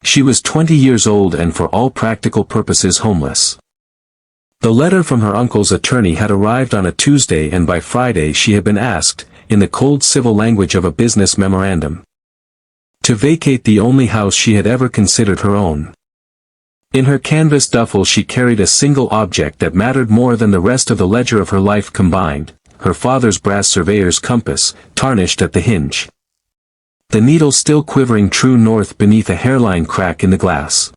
She was 20 years old and for all practical purposes homeless. The letter from her uncle's attorney had arrived on a Tuesday, and by Friday she had been asked, in the cold civil language of a business memorandum, to vacate the only house she had ever considered her own. In her canvas duffel she carried a single object that mattered more than the rest of the ledger of her life combined, her father's brass surveyor's compass, tarnished at the hinge. The needle still quivering true north beneath a hairline crack in the glass.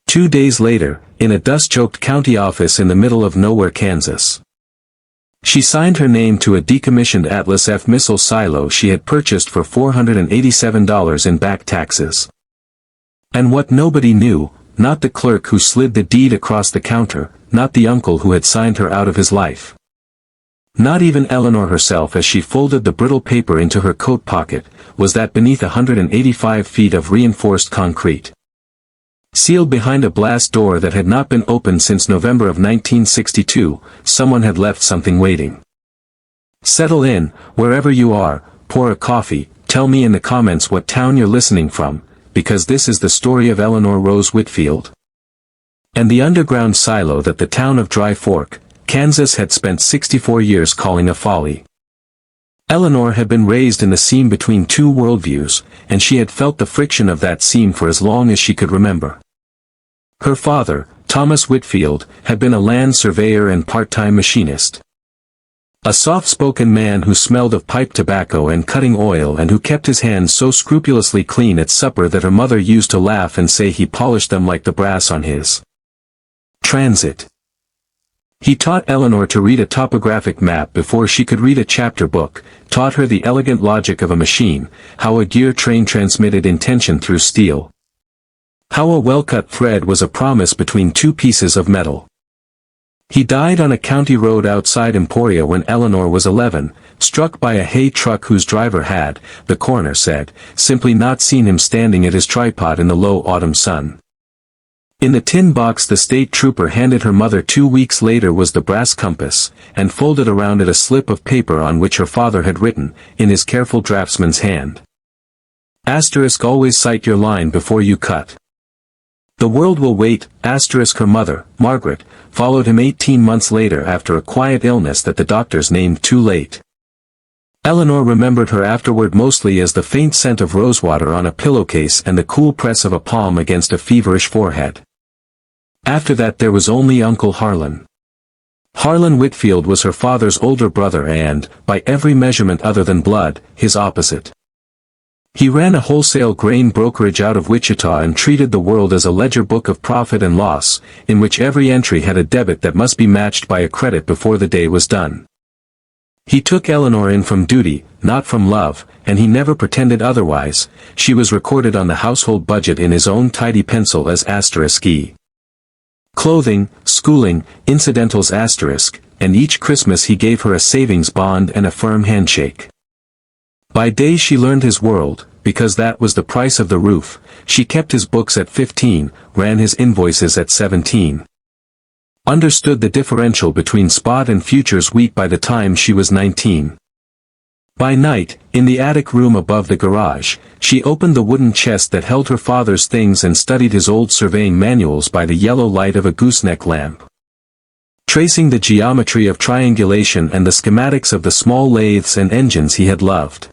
2 days later, in a dust-choked county office in the middle of nowhere, Kansas, she signed her name to a decommissioned Atlas F missile silo she had purchased for $487 in back taxes. And what nobody knew, not the clerk who slid the deed across the counter, not the uncle who had signed her out of his life, not even Eleanor herself as she folded the brittle paper into her coat pocket, was that beneath 185 feet of reinforced concrete, sealed behind a blast door that had not been opened since November of 1962, someone had left something waiting. Settle in, wherever you are, pour a coffee, tell me in the comments what town you're listening from, because this is the story of Eleanor Rose Whitfield and the underground silo that the town of Dry Fork, Kansas had spent 64 years calling a folly. Eleanor had been raised in the seam between two worldviews, and she had felt the friction of that seam for as long as she could remember. Her father, Thomas Whitfield, had been a land surveyor and part-time machinist. A soft-spoken man who smelled of pipe tobacco and cutting oil and who kept his hands so scrupulously clean at supper that her mother used to laugh and say he polished them like the brass on his transit. He taught Eleanor to read a topographic map before she could read a chapter book, taught her the elegant logic of a machine, how a gear train transmitted intention through steel, how a well-cut thread was a promise between two pieces of metal. He died on a county road outside Emporia when Eleanor was 11, struck by a hay truck whose driver had, the coroner said, simply not seen him standing at his tripod in the low autumn sun. In the tin box the state trooper handed her mother 2 weeks later was the brass compass, and folded around it a slip of paper on which her father had written, in his careful draftsman's hand, *, always cite your line before you cut. The world will wait, *. Her mother, Margaret, followed him 18 months later after a quiet illness that the doctors named too late. Eleanor remembered her afterward mostly as the faint scent of rosewater on a pillowcase and the cool press of a palm against a feverish forehead. After that there was only Uncle Harlan. Harlan Whitfield was her father's older brother and, by every measurement other than blood, his opposite. He ran a wholesale grain brokerage out of Wichita and treated the world as a ledger book of profit and loss, in which every entry had a debit that must be matched by a credit before the day was done. He took Eleanor in from duty, not from love, and he never pretended otherwise. She was recorded on the household budget in his own tidy pencil as *E. Clothing, schooling, incidentals *, and each Christmas he gave her a savings bond and a firm handshake. By day she learned his world, because that was the price of the roof. She kept his books at 15, ran his invoices at 17. Understood the differential between spot and futures wheat by the time she was 19. By night, in the attic room above the garage, she opened the wooden chest that held her father's things and studied his old surveying manuals by the yellow light of a gooseneck lamp, tracing the geometry of triangulation and the schematics of the small lathes and engines he had loved.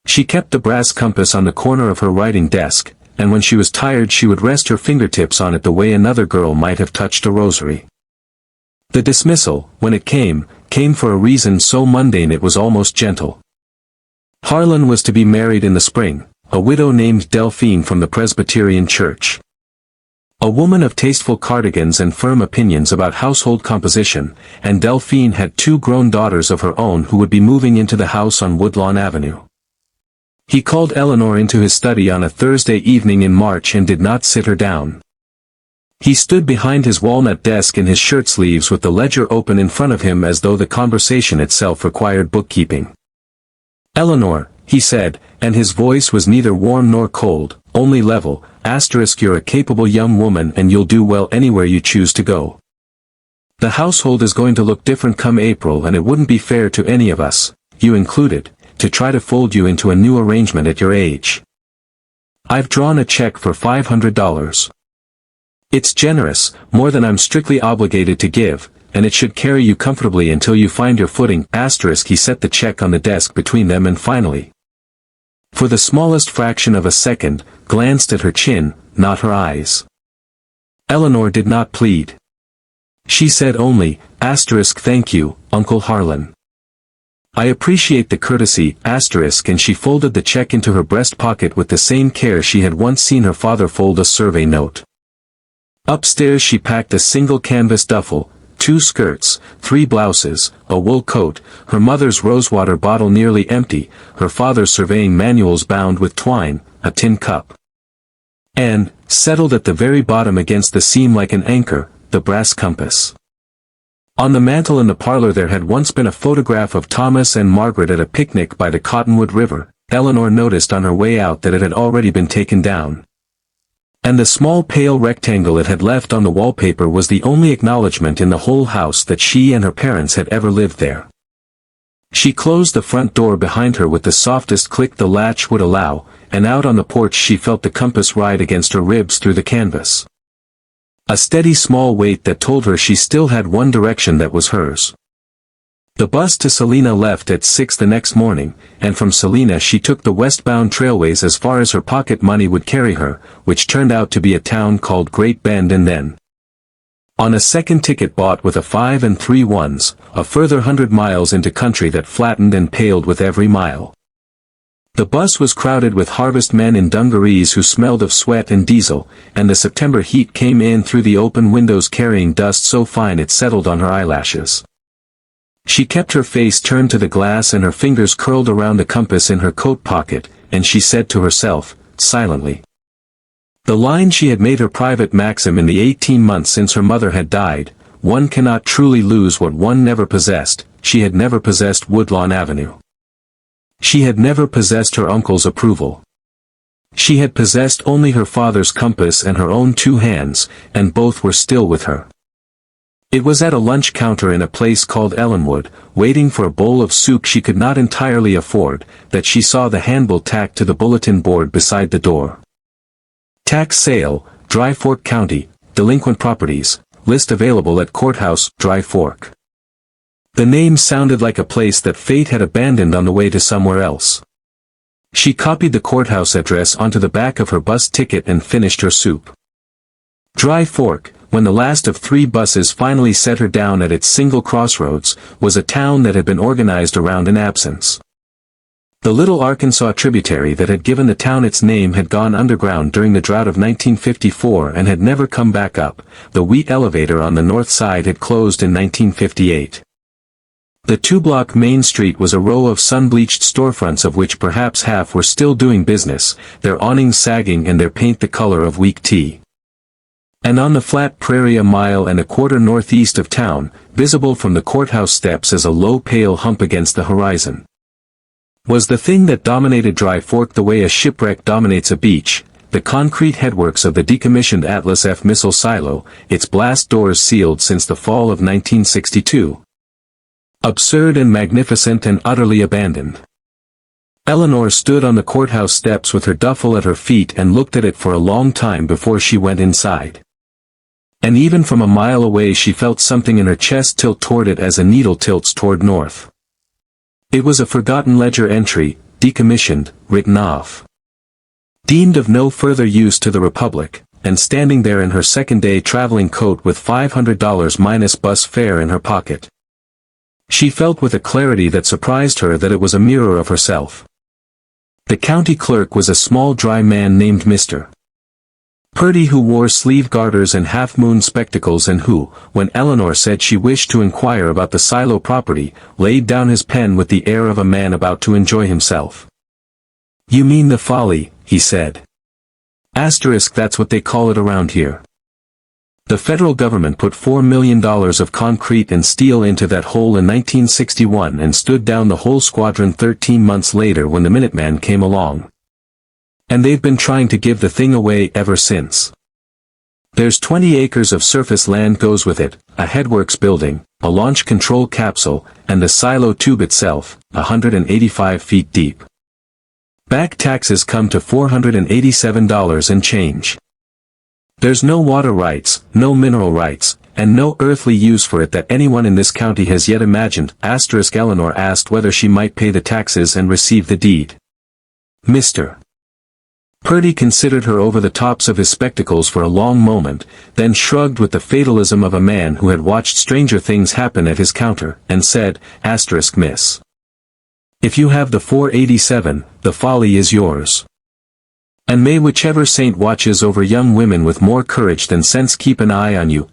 She kept the brass compass on the corner of her writing desk, and when she was tired she would rest her fingertips on it the way another girl might have touched a rosary. The dismissal, when it came for a reason so mundane it was almost gentle. Harlan was to be married in the spring, a widow named Delphine from the Presbyterian Church. A woman of tasteful cardigans and firm opinions about household composition, and Delphine had 2 grown daughters of her own who would be moving into the house on Woodlawn Avenue. He called Eleanor into his study on a Thursday evening in March and did not sit her down. He stood behind his walnut desk in his shirt sleeves with the ledger open in front of him as though the conversation itself required bookkeeping. "Eleanor," he said, and his voice was neither warm nor cold, only level, *, you're a capable young woman and you'll do well anywhere you choose to go. The household is going to look different come April and it wouldn't be fair to any of us, you included, to try to fold you into a new arrangement at your age. I've drawn a check for $500. It's generous, more than I'm strictly obligated to give, and it should carry you comfortably until you find your footing. He set the check on the desk between them and finally, for the smallest fraction of a second, glanced at her chin, not her eyes. Eleanor did not plead. She said only, thank you, Uncle Harlan. I appreciate the courtesy, and she folded the check into her breast pocket with the same care she had once seen her father fold a survey note. Upstairs she packed a single canvas duffel, 2 skirts, 3 blouses, a wool coat, her mother's rosewater bottle nearly empty, her father's surveying manuals bound with twine, a tin cup. And, settled at the very bottom against the seam like an anchor, the brass compass. On the mantel in the parlor there had once been a photograph of Thomas and Margaret at a picnic by the Cottonwood River. Eleanor noticed on her way out that it had already been taken down. And the small pale rectangle it had left on the wallpaper was the only acknowledgement in the whole house that she and her parents had ever lived there. She closed the front door behind her with the softest click the latch would allow, and out on the porch she felt the compass ride against her ribs through the canvas. A steady small weight that told her she still had one direction that was hers. The bus to Salina left at 6 the next morning, and from Salina she took the westbound trailways as far as her pocket money would carry her, which turned out to be a town called Great Bend, and then, on a second ticket bought with a 5 3/1, a further 100 miles into country that flattened and paled with every mile. The bus was crowded with harvest men in dungarees who smelled of sweat and diesel, and the September heat came in through the open windows carrying dust so fine it settled on her eyelashes. She kept her face turned to the glass and her fingers curled around the compass in her coat pocket, and she said to herself, silently, the line she had made her private maxim in the 18 months since her mother had died, one cannot truly lose what one never possessed. She had never possessed Woodlawn Avenue. She had never possessed her uncle's approval. She had possessed only her father's compass and her own 2 hands, and both were still with her. It was at a lunch counter in a place called Ellenwood, waiting for a bowl of soup she could not entirely afford, that she saw the handbill tacked to the bulletin board beside the door. Tax sale, Dry Fork County, delinquent properties, list available at courthouse, Dry Fork. The name sounded like a place that fate had abandoned on the way to somewhere else. She copied the courthouse address onto the back of her bus ticket and finished her soup. Dry Fork, when the last of 3 buses finally set her down at its single crossroads, was a town that had been organized around an absence. The little Arkansas tributary that had given the town its name had gone underground during the drought of 1954 and had never come back up. The wheat elevator on the north side had closed in 1958. The 2-block Main Street was a row of sun-bleached storefronts of which perhaps half were still doing business, their awnings sagging and their paint the color of weak tea. And on the flat prairie a mile and a quarter northeast of town, visible from the courthouse steps as a low pale hump against the horizon, was the thing that dominated Dry Fork the way a shipwreck dominates a beach, the concrete headworks of the decommissioned Atlas F missile silo, its blast doors sealed since the fall of 1962. Absurd and magnificent and utterly abandoned. Eleanor stood on the courthouse steps with her duffel at her feet and looked at it for a long time before she went inside. And even from a mile away she felt something in her chest tilt toward it as a needle tilts toward north. It was a forgotten ledger entry, decommissioned, written off. Deemed of no further use to the Republic, and standing there in her second-day traveling coat with $500 minus bus fare in her pocket. She felt with a clarity that surprised her that it was a mirror of herself. The county clerk was a small dry man named Mr. Purdy, who wore sleeve garters and half-moon spectacles and who, when Eleanor said she wished to inquire about the silo property, laid down his pen with the air of a man about to enjoy himself. "You mean the Folly," he said. That's what they call it around here. The federal government put $4 million of concrete and steel into that hole in 1961 and stood down the whole squadron 13 months later when the Minuteman came along. And they've been trying to give the thing away ever since. There's 20 acres of surface land goes with it, a headworks building, a launch control capsule, and the silo tube itself, 185 feet deep. Back taxes come to $487 and change. There's no water rights, no mineral rights, and no earthly use for it that anyone in this county has yet imagined. Eleanor asked whether she might pay the taxes and receive the deed. Mr. Purdy considered her over the tops of his spectacles for a long moment, then shrugged with the fatalism of a man who had watched stranger things happen at his counter, and said, Miss. If you have the 487, the Folly is yours. And may whichever saint watches over young women with more courage than sense keep an eye on you.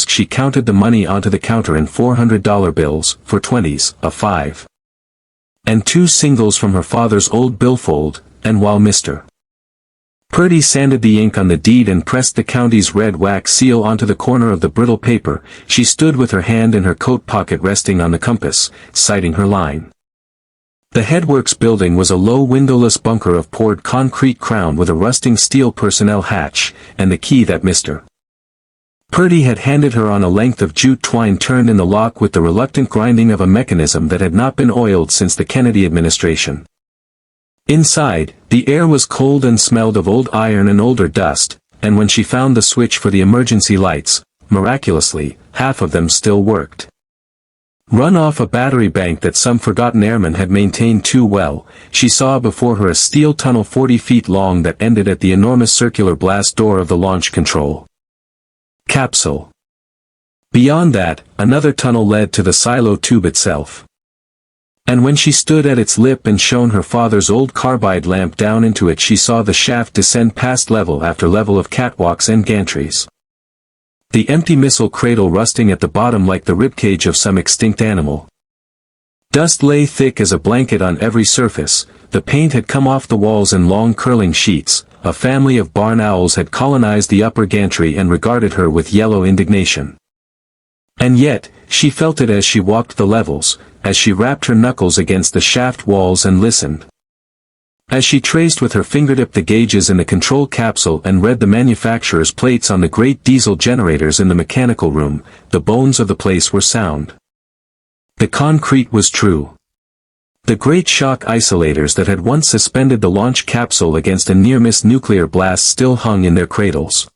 She counted the money onto the counter in $400 bills, for 20s, a 5. And 2 singles from her father's old billfold, and while Mr. Purdy sanded the ink on the deed and pressed the county's red wax seal onto the corner of the brittle paper, she stood with her hand in her coat pocket resting on the compass, sighting her line. The headworks building was a low windowless bunker of poured concrete crowned with a rusting steel personnel hatch, and the key that Mr. Purdy had handed her on a length of jute twine turned in the lock with the reluctant grinding of a mechanism that had not been oiled since the Kennedy administration. Inside, the air was cold and smelled of old iron and older dust, and when she found the switch for the emergency lights, miraculously, half of them still worked. Run off a battery bank that some forgotten airman had maintained too well, she saw before her a steel tunnel 40 feet long that ended at the enormous circular blast door of the launch control capsule. Beyond that, another tunnel led to the silo tube itself. And when she stood at its lip and shone her father's old carbide lamp down into it, she saw the shaft descend past level after level of catwalks and gantries. The empty missile cradle rusting at the bottom like the ribcage of some extinct animal. Dust lay thick as a blanket on every surface, the paint had come off the walls in long curling sheets, a family of barn owls had colonized the upper gantry and regarded her with yellow indignation. And yet, she felt it as she walked the levels, as she rapped her knuckles against the shaft walls and listened. As she traced with her fingertip the gauges in the control capsule and read the manufacturer's plates on the great diesel generators in the mechanical room, the bones of the place were sound. The concrete was true. The great shock isolators that had once suspended the launch capsule against a near-miss nuclear blast still hung in their cradles.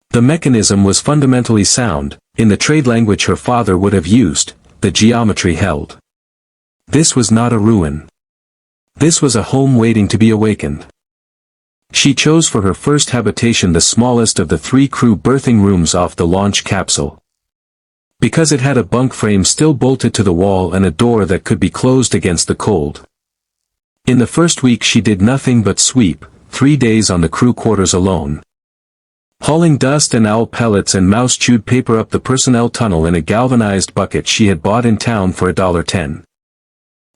The mechanism was fundamentally sound, in the trade language her father would have used, the geometry held. This was not a ruin. This was a home waiting to be awakened. She chose for her first habitation the smallest of the 3 crew berthing rooms off the launch capsule. Because it had a bunk frame still bolted to the wall and a door that could be closed against the cold. In the first week she did nothing but sweep, 3 days on the crew quarters alone. Hauling dust and owl pellets and mouse-chewed paper up the personnel tunnel in a galvanized bucket she had bought in town for $1.10.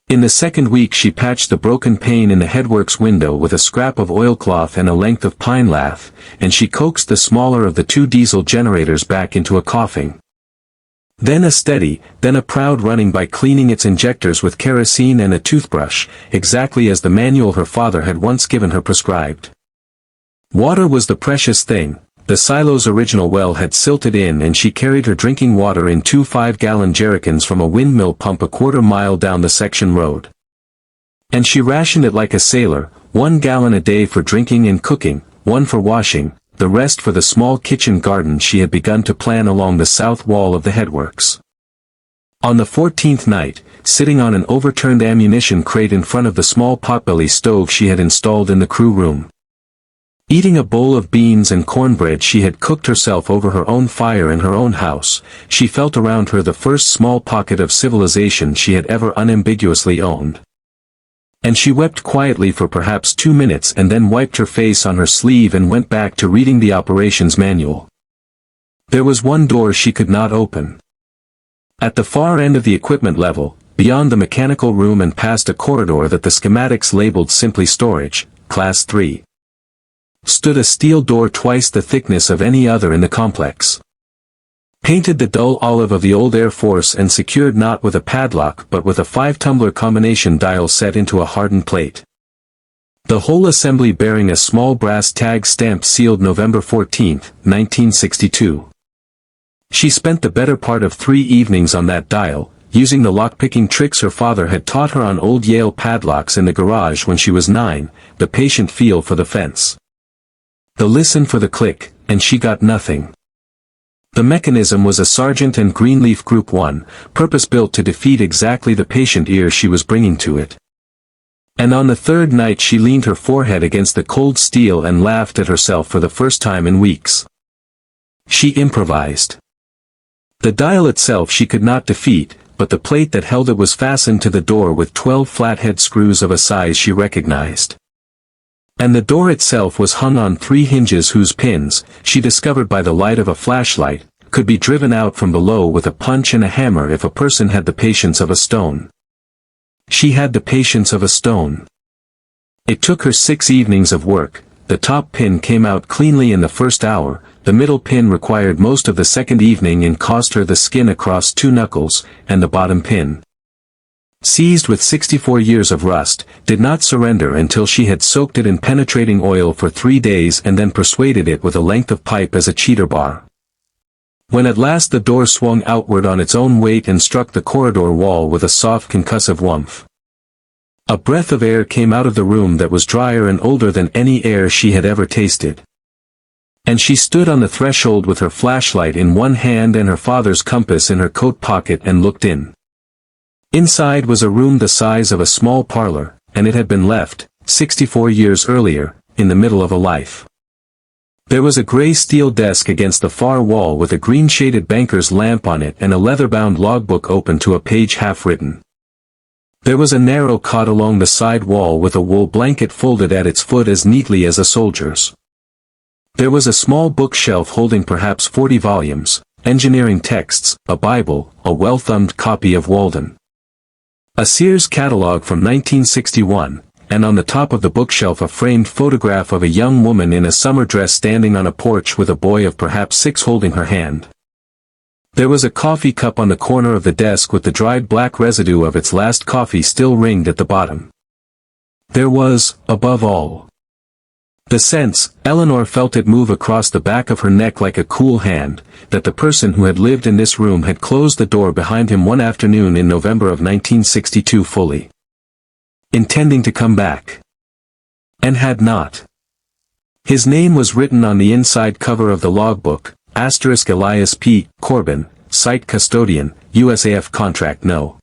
In the second week she patched the broken pane in the headworks window with a scrap of oilcloth and a length of pine lath, and she coaxed the smaller of the 2 diesel generators back into a coughing. Then a steady, then a proud running by cleaning its injectors with kerosene and a toothbrush, exactly as the manual her father had once given her prescribed. Water was the precious thing. The silo's original well had silted in and she carried her drinking water in 2 5-gallon jerrycans from a windmill pump a quarter mile down the section road. And she rationed it like a sailor, 1 gallon a day for drinking and cooking, 1 for washing, the rest for the small kitchen garden she had begun to plan along the south wall of the headworks. On the 14th night, sitting on an overturned ammunition crate in front of the small potbelly stove she had installed in the crew room, eating a bowl of beans and cornbread she had cooked herself over her own fire in her own house, she felt around her the first small pocket of civilization she had ever unambiguously owned. And she wept quietly for perhaps 2 minutes and then wiped her face on her sleeve and went back to reading the operations manual. There was one door she could not open. At the far end of the equipment level, beyond the mechanical room and past a corridor that the schematics labeled simply storage, Class 3. Stood a steel door twice the thickness of any other in the complex. Painted the dull olive of the old Air Force and secured not with a padlock but with a 5-tumbler combination dial set into a hardened plate. The whole assembly bearing a small brass tag stamped sealed November 14, 1962. She spent the better part of 3 evenings on that dial, using the lock-picking tricks her father had taught her on old Yale padlocks in the garage when she was 9, the patient feel for the fence. The listen for the click, and she got nothing. The mechanism was a Sargent and Greenleaf Group 1, purpose-built to defeat exactly the patient ear she was bringing to it. And on the third night she leaned her forehead against the cold steel and laughed at herself for the first time in weeks. She improvised. The dial itself she could not defeat, but the plate that held it was fastened to the door with 12 flathead screws of a size she recognized. And the door itself was hung on 3 hinges whose pins, she discovered by the light of a flashlight, could be driven out from below with a punch and a hammer if a person had the patience of a stone. She had the patience of a stone. It took her 6 evenings of work. The top pin came out cleanly in the first hour, the middle pin required most of the second evening and cost her the skin across 2 knuckles, and the bottom pin, seized with 64 years of rust, did not surrender until she had soaked it in penetrating oil for 3 days and then persuaded it with a length of pipe as a cheater bar. When at last the door swung outward on its own weight and struck the corridor wall with a soft concussive whumph, a breath of air came out of the room that was drier and older than any air she had ever tasted. And she stood on the threshold with her flashlight in one hand and her father's compass in her coat pocket and looked in. Inside was a room the size of a small parlor, and it had been left, 64 years earlier, in the middle of a life. There was a gray steel desk against the far wall with a green-shaded banker's lamp on it and a leather-bound logbook open to a page half-written. There was a narrow cot along the side wall with a wool blanket folded at its foot as neatly as a soldier's. There was a small bookshelf holding perhaps 40 volumes, engineering texts, a Bible, a well-thumbed copy of Walden, a Sears catalog from 1961, and on the top of the bookshelf a framed photograph of a young woman in a summer dress standing on a porch with a boy of perhaps 6 holding her hand. There was a coffee cup on the corner of the desk with the dried black residue of its last coffee still ringed at the bottom. There was, above all, the sense, Eleanor felt it move across the back of her neck like a cool hand, that the person who had lived in this room had closed the door behind him one afternoon in November of 1962 fully intending to come back. And had not. His name was written on the inside cover of the logbook, * Elias P. Corbin, Site Custodian, USAF Contract No.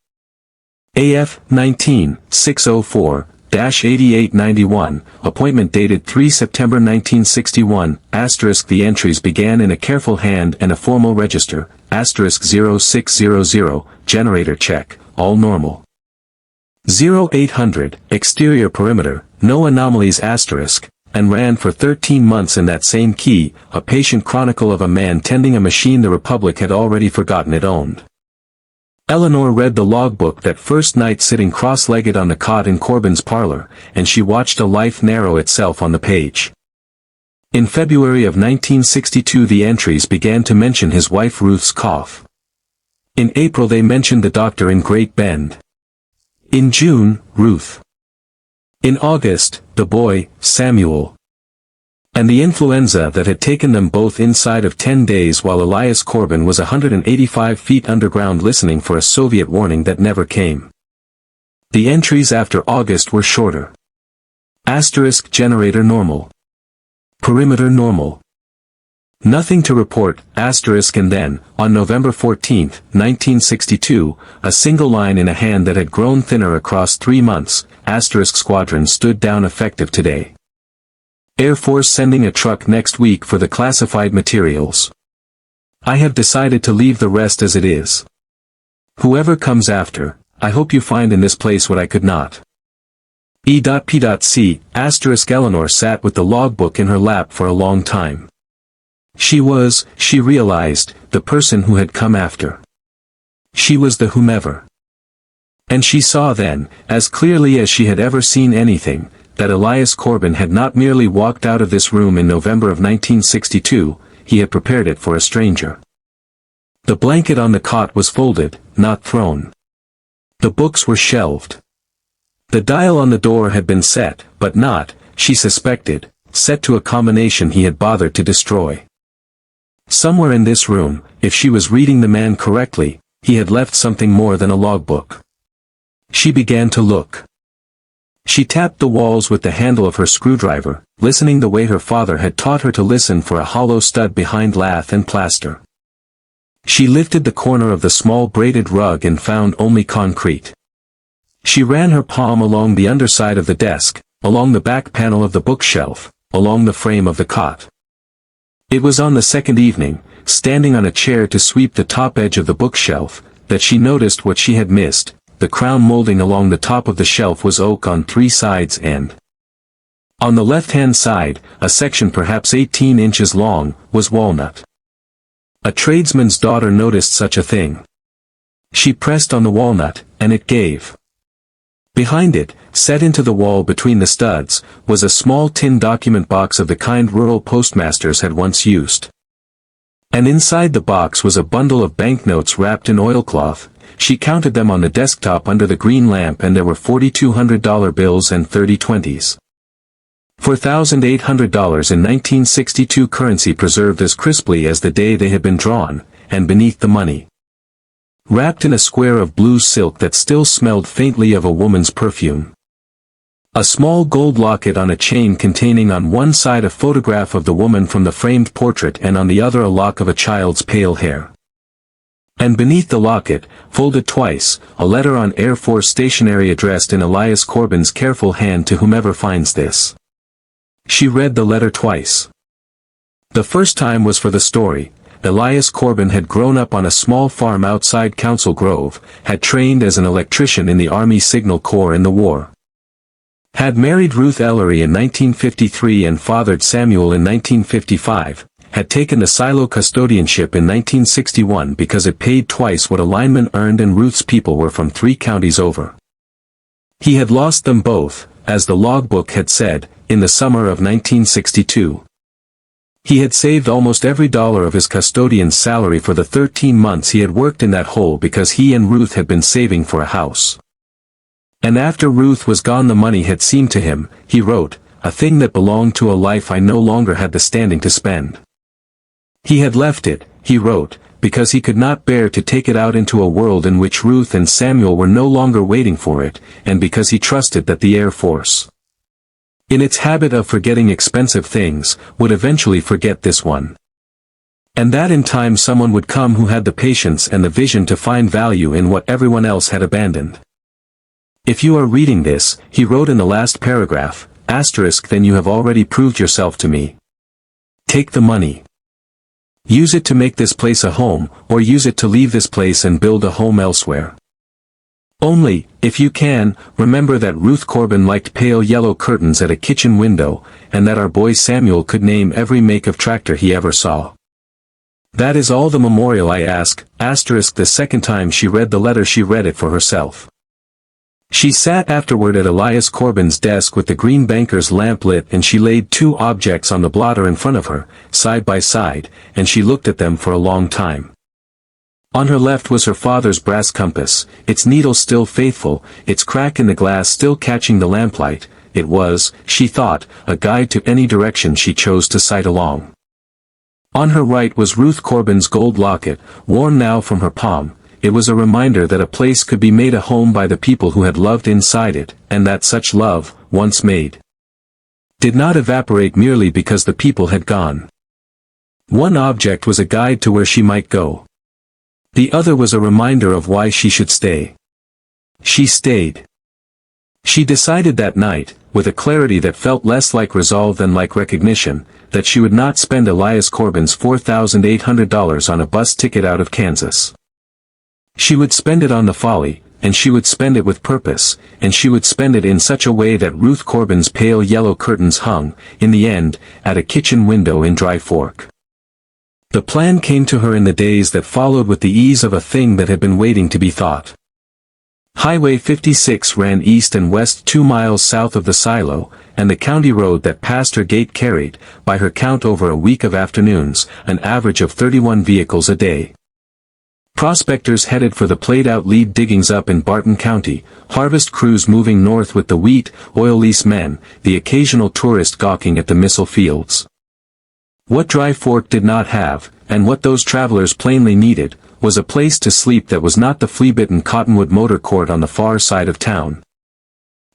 AF 19-604-8891, appointment dated 3 September 1961, *. The entries began in a careful hand and a formal register, * 0600, generator check, all normal. 0800, exterior perimeter, no anomalies *, and ran for 13 months in that same key, a patient chronicle of a man tending a machine the Republic had already forgotten it owned. Eleanor read the logbook that first night sitting cross-legged on the cot in Corbin's parlor, and she watched a life narrow itself on the page. In February of 1962 the entries began to mention his wife Ruth's cough. In April they mentioned the doctor in Great Bend. In June, Ruth. In August, the boy, Samuel. And the influenza that had taken them both inside of 10 days while Elias Corbin was 185 feet underground listening for a Soviet warning that never came. The entries after August were shorter. * generator normal. Perimeter normal. Nothing to report, *, and then, on November 14, 1962, a single line in a hand that had grown thinner across 3 months, * squadron stood down effective today. Air Force sending a truck next week for the classified materials. I have decided to leave the rest as it is. Whoever comes after, I hope you find in this place what I could not. E.P.C. * Eleanor sat with the logbook in her lap for a long time. She was, she realized, the person who had come after. She was the whomever. And she saw then, as clearly as she had ever seen anything, that Elias Corbin had not merely walked out of this room in November of 1962, he had prepared it for a stranger. The blanket on the cot was folded, not thrown. The books were shelved. The dial on the door had been set, but not, she suspected, set to a combination he had bothered to destroy. Somewhere in this room, if she was reading the man correctly, He had left something more than a logbook. She began to look. She tapped the walls with the handle of her screwdriver, listening the way her father had taught her to listen for a hollow stud behind lath and plaster. She lifted the corner of the small braided rug and found only concrete. She ran her palm along the underside of the desk, along the back panel of the bookshelf, along the frame of the cot. It was on the second evening, standing on a chair to sweep the top edge of the bookshelf, that she noticed what she had missed. The crown molding along the top of the shelf was oak on 3 sides and on the left-hand side, a section perhaps 18 inches long, was walnut. A tradesman's daughter noticed such a thing. She pressed on the walnut, and it gave. Behind it, set into the wall between the studs, was a small tin document box of the kind rural postmasters had once used. And inside the box was a bundle of banknotes wrapped in oilcloth. She counted them on the desktop under the green lamp, and there were $4,200 bills and 30 20s. $4,800 in 1962 currency preserved as crisply as the day they had been drawn, and beneath the money, wrapped in a square of blue silk that still smelled faintly of a woman's perfume, a small gold locket on a chain containing on one side a photograph of the woman from the framed portrait and on the other a lock of a child's pale hair. And beneath the locket, folded twice, a letter on Air Force stationery addressed in Elias Corbin's careful hand to whomever finds this. She read the letter twice. The first time was for the story. Elias Corbin had grown up on a small farm outside Council Grove, had trained as an electrician in the Army Signal Corps in the war, had married Ruth Ellery in 1953 and fathered Samuel in 1955, had taken the silo custodianship in 1961 because it paid twice what a lineman earned, and Ruth's people were from 3 counties over. He had lost them both, as the logbook had said, in the summer of 1962. He had saved almost every dollar of his custodian's salary for the 13 months he had worked in that hole because he and Ruth had been saving for a house. And after Ruth was gone the money had seemed to him, he wrote, a thing that belonged to a life I no longer had the standing to spend. He had left it, he wrote, because he could not bear to take it out into a world in which Ruth and Samuel were no longer waiting for it, and because he trusted that the Air Force, in its habit of forgetting expensive things, would eventually forget this one. And that in time someone would come who had the patience and the vision to find value in what everyone else had abandoned. If you are reading this, he wrote in the last paragraph, then you have already proved yourself to me. Take the money. Use it to make this place a home, or use it to leave this place and build a home elsewhere. Only, if you can, remember that Ruth Corbin liked pale yellow curtains at a kitchen window, and that our boy Samuel could name every make of tractor he ever saw. That is all the memorial I ask. The second time she read the letter she read it for herself. She sat afterward at Elias Corbin's desk with the green banker's lamp lit, and she laid 2 objects on the blotter in front of her, side by side, and she looked at them for a long time. On her left was her father's brass compass, its needle still faithful, its crack in the glass still catching the lamplight. It was, she thought, a guide to any direction she chose to sight along. On her right was Ruth Corbin's gold locket, worn now from her palm. It was a reminder that a place could be made a home by the people who had loved inside it, and that such love, once made, did not evaporate merely because the people had gone. One object was a guide to where she might go. The other was a reminder of why she should stay. She stayed. She decided that night, with a clarity that felt less like resolve than like recognition, that she would not spend Elias Corbin's $4,800 on a bus ticket out of Kansas. She would spend it on the Folly, and she would spend it with purpose, and she would spend it in such a way that Ruth Corbin's pale yellow curtains hung, in the end, at a kitchen window in Dry Fork. The plan came to her in the days that followed with the ease of a thing that had been waiting to be thought. Highway 56 ran east and west 2 miles south of the silo, and the county road that passed her gate carried, by her count over a week of afternoons, an average of 31 vehicles a day. Prospectors headed for the played-out lead diggings up in Barton County, harvest crews moving north with the wheat, oil lease men, the occasional tourist gawking at the missile fields. What Dry Fork did not have, and what those travelers plainly needed, was a place to sleep that was not the flea-bitten Cottonwood Motor Court on the far side of town.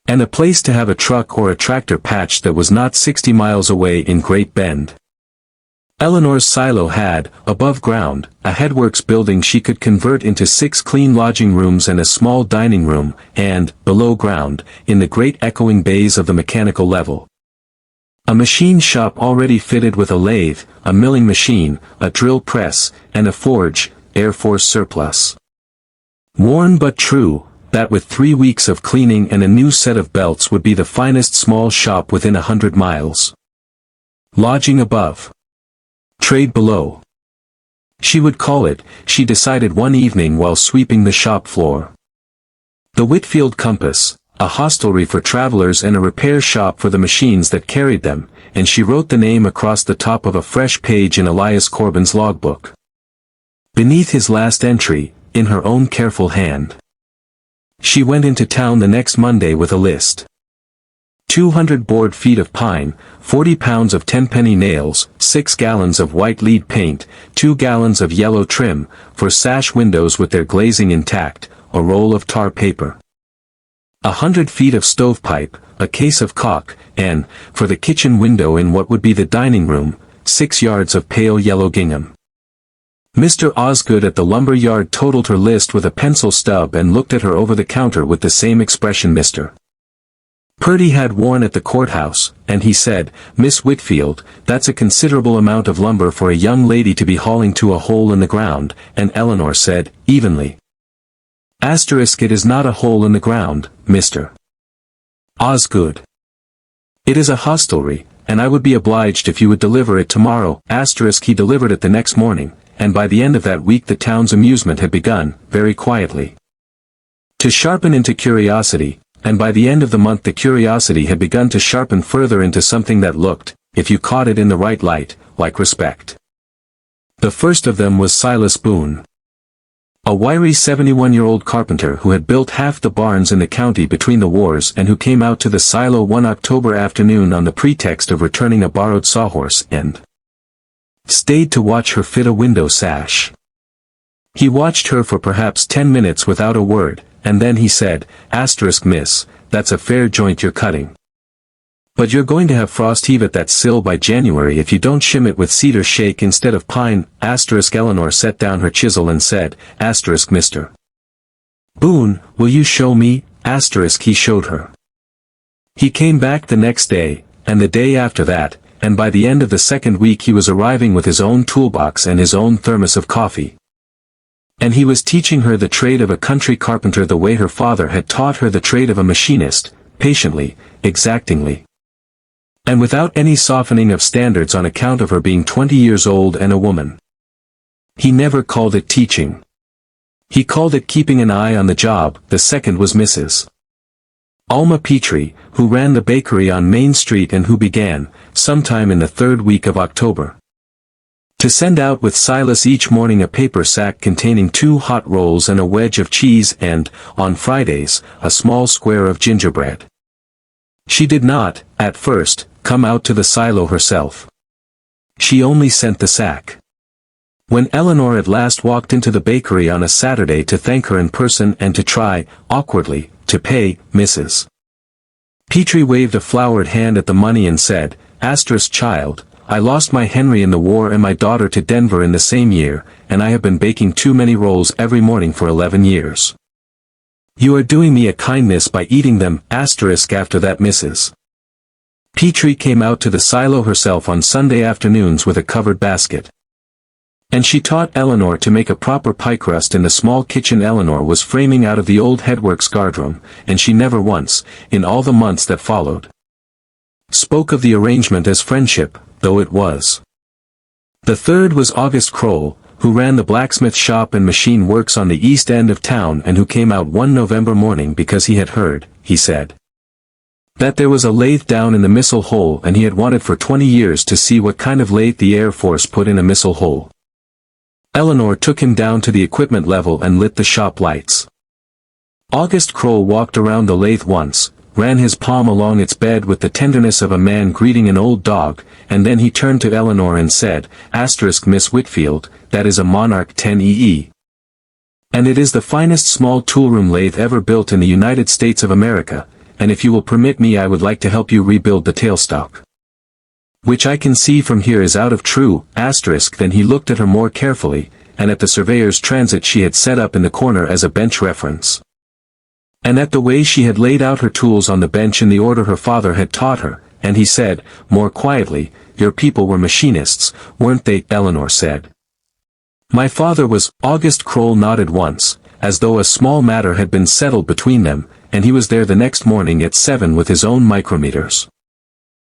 And a place to have a truck or a tractor patched that was not 60 miles away in Great Bend. Eleanor's silo had, above ground, a headworks building she could convert into 6 clean lodging rooms and a small dining room, and, below ground, in the great echoing bays of the mechanical level, a machine shop already fitted with a lathe, a milling machine, a drill press, and a forge, Air Force surplus. Worn but true, that with 3 weeks of cleaning and a new set of belts would be the finest small shop within 100 miles. Lodging above. Trade below. She would call it, she decided one evening while sweeping the shop floor. The Whitfield Compass, a hostelry for travelers and a repair shop for the machines that carried them, and she wrote the name across the top of a fresh page in Elias Corbin's logbook. Beneath his last entry, in her own careful hand. She went into town the next Monday with a list. 200 board feet of pine, 40 pounds of 10-penny nails, 6 gallons of white lead paint, 2 gallons of yellow trim, for sash windows with their glazing intact, a roll of tar paper. 100 feet of stovepipe, a case of caulk, and, for the kitchen window in what would be the dining room, 6 yards of pale yellow gingham. Mr. Osgood at the lumber yard totaled her list with a pencil stub and looked at her over the counter with the same expression Mr. Purdy had worn at the courthouse, and he said, "Miss Whitfield, that's a considerable amount of lumber for a young lady to be hauling to a hole in the ground," and Eleanor said, evenly, "It is not a hole in the ground, Mr. Osgood. It is a hostelry, and I would be obliged if you would deliver it tomorrow." He delivered it the next morning, and by the end of that week the town's amusement had begun, very quietly, to sharpen into curiosity, and by the end of the month the curiosity had begun to sharpen further into something that looked, if you caught it in the right light, like respect. The first of them was Silas Boone. A wiry 71-year-old carpenter who had built half the barns in the county between the wars and who came out to the silo one October afternoon on the pretext of returning a borrowed sawhorse and stayed to watch her fit a window sash. He watched her for perhaps 10 minutes without a word, and then he said, "Miss, that's a fair joint you're cutting. But you're going to have frost heave at that sill by January if you don't shim it with cedar shake instead of pine." Eleanor set down her chisel and said, "Mr. Boone, will you show me?" He showed her. He came back the next day, and the day after that, and by the end of the second week he was arriving with his own toolbox and his own thermos of coffee. And he was teaching her the trade of a country carpenter the way her father had taught her the trade of a machinist, patiently, exactingly, and without any softening of standards on account of her being 20 years old and a woman. He never called it teaching. He called it keeping an eye on the job. The second was Mrs. Alma Petrie, who ran the bakery on Main Street and who began, sometime in the third week of October, to send out with Silas each morning a paper sack containing 2 hot rolls and a wedge of cheese and, on Fridays, a small square of gingerbread. She did not, at first, come out to the silo herself. She only sent the sack. When Eleanor at last walked into the bakery on a Saturday to thank her in person and to try, awkwardly, to pay, Mrs. Petrie waved a floured hand at the money and said, "Child, I lost my Henry in the war and my daughter to Denver in the same year, and I have been baking too many rolls every morning for 11 years. You are doing me a kindness by eating them." After that Mrs. Petrie came out to the silo herself on Sunday afternoons with a covered basket. And she taught Eleanor to make a proper pie crust in the small kitchen Eleanor was framing out of the old headworks guardroom, and she never once, in all the months that followed, spoke of the arrangement as friendship, though it was. The third was August Kroll, who ran the blacksmith shop and machine works on the east end of town and who came out one November morning because he had heard, he said, that there was a lathe down in the missile hole and he had wanted for 20 years to see what kind of lathe the Air Force put in a missile hole. Eleanor took him down to the equipment level and lit the shop lights. August Kroll walked around the lathe once, ran his palm along its bed with the tenderness of a man greeting an old dog, and then he turned to Eleanor and said, Miss Whitfield, that is a Monarch 10EE. And it is the finest small toolroom lathe ever built in the United States of America, and if you will permit me I would like to help you rebuild the tailstock. Which I can see from here is out of true, then he looked at her more carefully, and at the surveyor's transit she had set up in the corner as a bench reference. And at the way she had laid out her tools on the bench in the order her father had taught her, and he said, more quietly, your people were machinists, weren't they? Eleanor said. My father was. August Kroll nodded once, as though a small matter had been settled between them, and he was there the next morning at 7 with his own micrometers.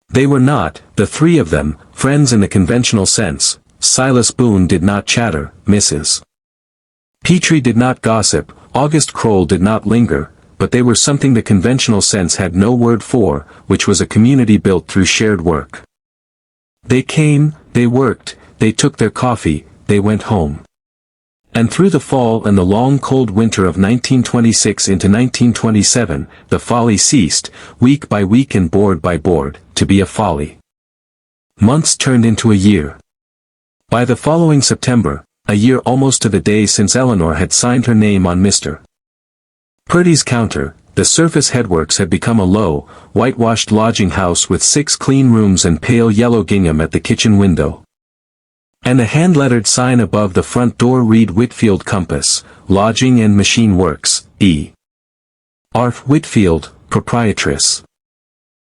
They were not, the three of them, friends in the conventional sense. Silas Boone did not chatter, Mrs. Petrie did not gossip, August Kroll did not linger, but they were something the conventional sense had no word for, which was a community built through shared work. They came, they worked, they took their coffee, they went home. And through the fall and the long cold winter of 1926 into 1927, the folly ceased, week by week and board by board, to be a folly. Months turned into a year. By the following September, a year almost to the day since Eleanor had signed her name on Mr. Purdy's counter, the surface headworks had become a low, whitewashed lodging house with 6 clean rooms and pale yellow gingham at the kitchen window. And a hand-lettered sign above the front door read Whitfield Compass, Lodging and Machine Works, E. R. Whitfield, Proprietress.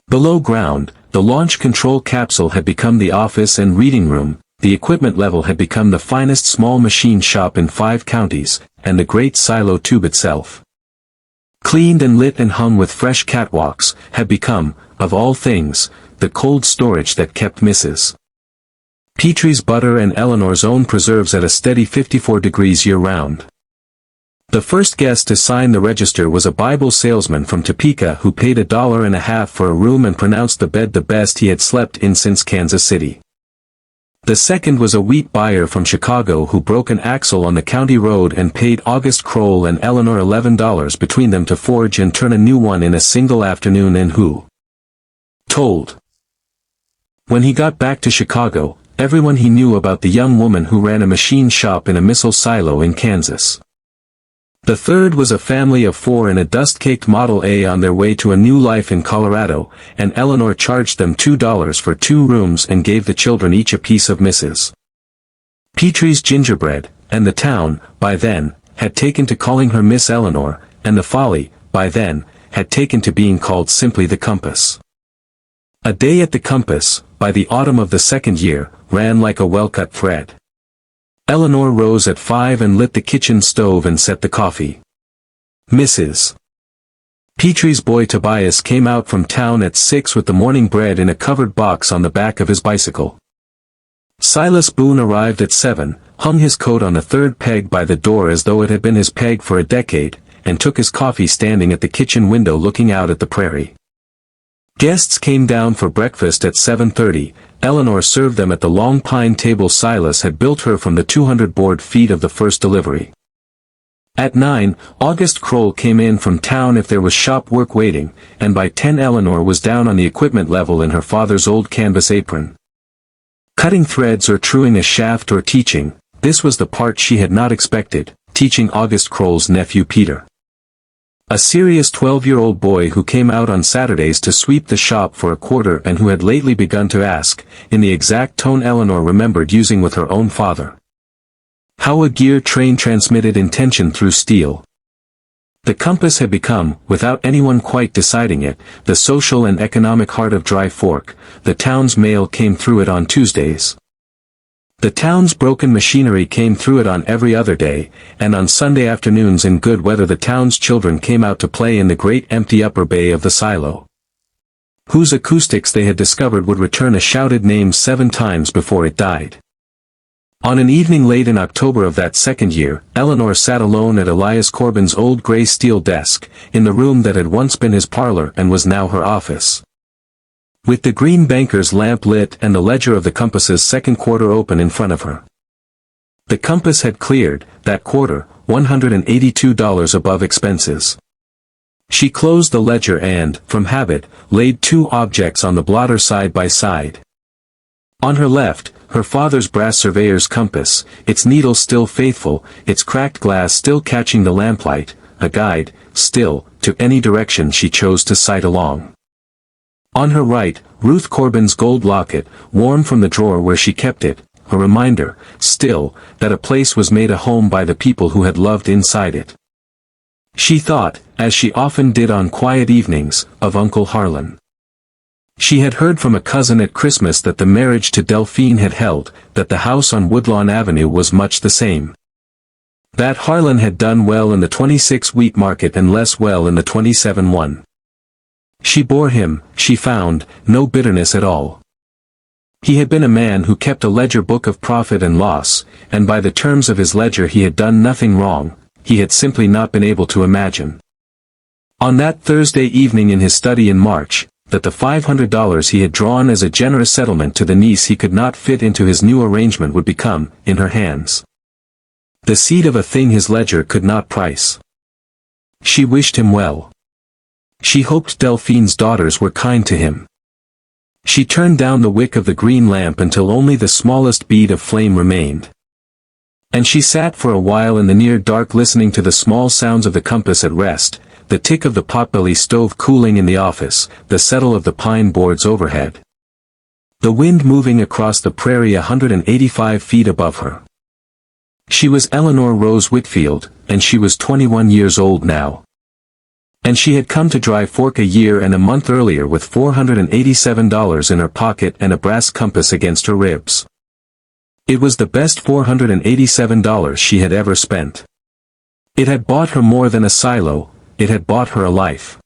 Below ground, the launch control capsule had become the office and reading room, the equipment level had become the finest small machine shop in 5 counties, and the great silo tube itself, cleaned and lit and hung with fresh catwalks, had become, of all things, the cold storage that kept Mrs. Petrie's butter and Eleanor's own preserves at a steady 54 degrees year-round. The first guest to sign the register was a Bible salesman from Topeka who paid $1.50 for a room and pronounced the bed the best he had slept in since Kansas City. The second was a wheat buyer from Chicago who broke an axle on the county road and paid August Kroll and Eleanor $11 between them to forge and turn a new one in a single afternoon and who told. When he got back to Chicago, everyone he knew about the young woman who ran a machine shop in a missile silo in Kansas. The third was a family of 4 in a dust-caked Model A on their way to a new life in Colorado, and Eleanor charged them $2 for 2 rooms and gave the children each a piece of Mrs. Petrie's gingerbread, and the town, by then, had taken to calling her Miss Eleanor, and the folly, by then, had taken to being called simply the Compass. A day at the Compass, by the autumn of the second year, ran like a well-cut thread. Eleanor rose at 5 and lit the kitchen stove and set the coffee. Mrs. Petrie's boy Tobias came out from town at 6 with the morning bread in a covered box on the back of his bicycle. Silas Boone arrived at 7, hung his coat on the 3rd peg by the door as though it had been his peg for a decade, and took his coffee standing at the kitchen window looking out at the prairie. Guests came down for breakfast at 7:30, Eleanor served them at the long pine table Silas had built her from the 200 board feet of the first delivery. At 9, August Kroll came in from town if there was shop work waiting, and by 10 Eleanor was down on the equipment level in her father's old canvas apron. Cutting threads or truing a shaft or teaching, this was the part she had not expected, teaching August Kroll's nephew Peter. A serious 12-year-old boy who came out on Saturdays to sweep the shop for a quarter and who had lately begun to ask, in the exact tone Eleanor remembered using with her own father, how a gear train transmitted intention through steel. The Compass had become, without anyone quite deciding it, the social and economic heart of Dry Fork. The town's mail came through it on Tuesdays. The town's broken machinery came through it on every other day, and on Sunday afternoons in good weather the town's children came out to play in the great empty upper bay of the silo, whose acoustics they had discovered would return a shouted name 7 times before it died. On an evening late in October of that second year, Eleanor sat alone at Elias Corbin's old gray steel desk, in the room that had once been his parlor and was now her office, with the green banker's lamp lit and the ledger of the Compass's second quarter open in front of her. The Compass had cleared, that quarter, $182 above expenses. She closed the ledger and, from habit, laid two objects on the blotter side by side. On her left, her father's brass surveyor's compass, its needle still faithful, its cracked glass still catching the lamplight, a guide, still, to any direction she chose to sight along. On her right, Ruth Corbin's gold locket, warm from the drawer where she kept it, a reminder, still, that a place was made a home by the people who had loved inside it. She thought, as she often did on quiet evenings, of Uncle Harlan. She had heard from a cousin at Christmas that the marriage to Delphine had held, that the house on Woodlawn Avenue was much the same. That Harlan had done well in the 26 wheat market and less well in the 27 one. She bore him, she found, no bitterness at all. He had been a man who kept a ledger book of profit and loss, and by the terms of his ledger he had done nothing wrong, he had simply not been able to imagine. On that Thursday evening in his study in March, that the $500 he had drawn as a generous settlement to the niece he could not fit into his new arrangement would become, in her hands, the seed of a thing his ledger could not price. She wished him well. She hoped Delphine's daughters were kind to him. She turned down the wick of the green lamp until only the smallest bead of flame remained. And she sat for a while in the near dark listening to the small sounds of the compass at rest, the tick of the potbelly stove cooling in the office, the settle of the pine boards overhead. The wind moving across the prairie 185 feet above her. She was Eleanor Rose Whitfield, and she was 21 years old now. And she had come to Dry Fork a year and a month earlier with $487 in her pocket and a brass compass against her ribs. It was the best $487 she had ever spent. It had bought her more than a silo, it had bought her a life.